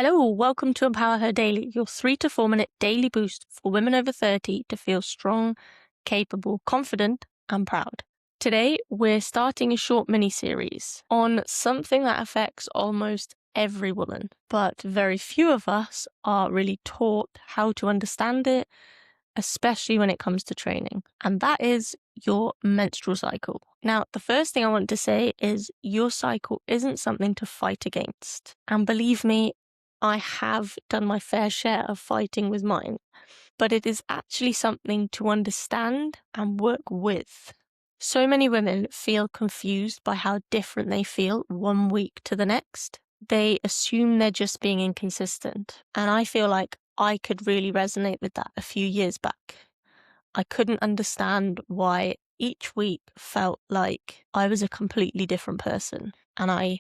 Hello, welcome to Empower Her Daily, your 3 to 4 minute daily boost for women over 30 to feel strong, capable, confident, and proud. Today, we're starting a short mini-series on something that affects almost every woman, but very few of us are really taught how to understand it, especially when it comes to training, and that is your menstrual cycle. Now, the first thing I want to say is your cycle isn't something to fight against, and believe me, I have done my fair share of fighting with mine, but it is actually something to understand and work with. So many women feel confused by how different they feel one week to the next. They assume they're just being inconsistent, and I feel like I could really resonate with that a few years back. I couldn't understand why each week felt like I was a completely different person, and I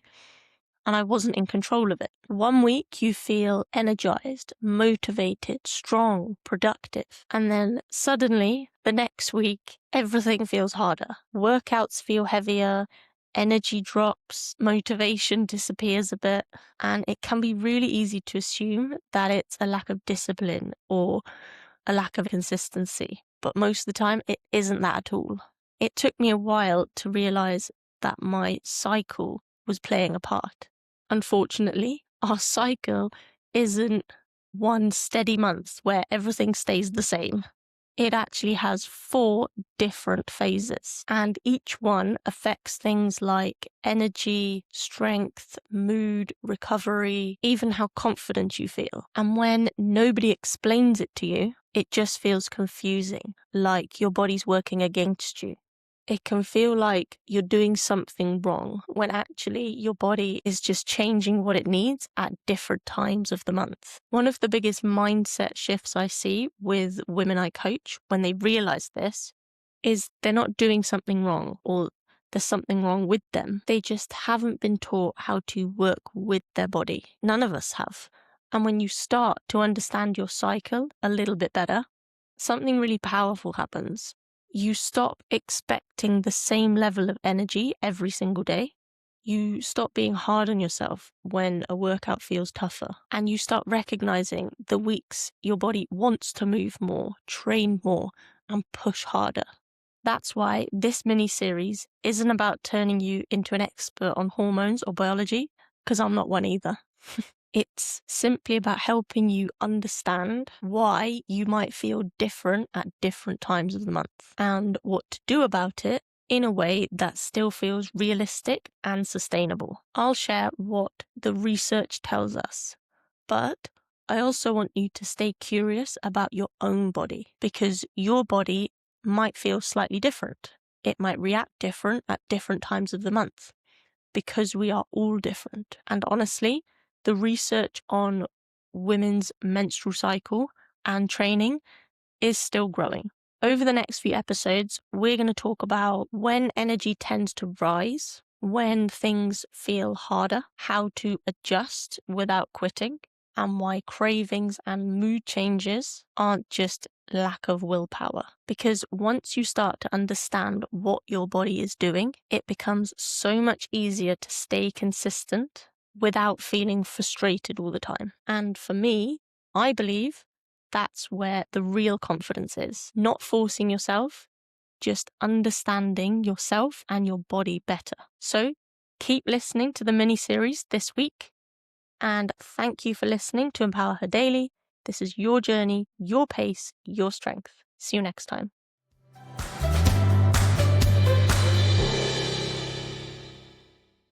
wasn't in control of it. One week you feel energized, motivated, strong, productive. And then suddenly, the next week, everything feels harder. Workouts feel heavier, energy drops, motivation disappears a bit. And it can be really easy to assume that it's a lack of discipline or a lack of consistency. But most of the time, it isn't that at all. It took me a while to realize that my cycle was playing a part. Unfortunately, our cycle isn't one steady month where everything stays the same. It actually has 4 different phases, and each one affects things like energy, strength, mood, recovery, even how confident you feel. And when nobody explains it to you, it just feels confusing, like your body's working against you. It can feel like you're doing something wrong when actually your body is just changing what it needs at different times of the month. One of the biggest mindset shifts I see with women I coach when they realize this is they're not doing something wrong or there's something wrong with them. They just haven't been taught how to work with their body. None of us have. And when you start to understand your cycle a little bit better, something really powerful happens. You stop expecting the same level of energy every single day. You stop being hard on yourself when a workout feels tougher. And you start recognizing the weeks your body wants to move more, train more, and push harder. That's why this mini-series isn't about turning you into an expert on hormones or biology, because I'm not one either. It's simply about helping you understand why you might feel different at different times of the month and what to do about it in a way that still feels realistic and sustainable. I'll share what the research tells us, but I also want you to stay curious about your own body because your body might feel slightly different. It might react different at different times of the month because we are all different. And honestly, the research on women's menstrual cycle and training is still growing. Over the next few episodes, we're going to talk about when energy tends to rise, when things feel harder, how to adjust without quitting, and why cravings and mood changes aren't just lack of willpower. Because once you start to understand what your body is doing, it becomes so much easier to stay consistent without feeling frustrated all the time. And for me, I believe that's where the real confidence is. Not forcing yourself, just understanding yourself and your body better. So keep listening to the mini-series this week. And thank you for listening to Empower Her Daily. This is your journey, your pace, your strength. See you next time.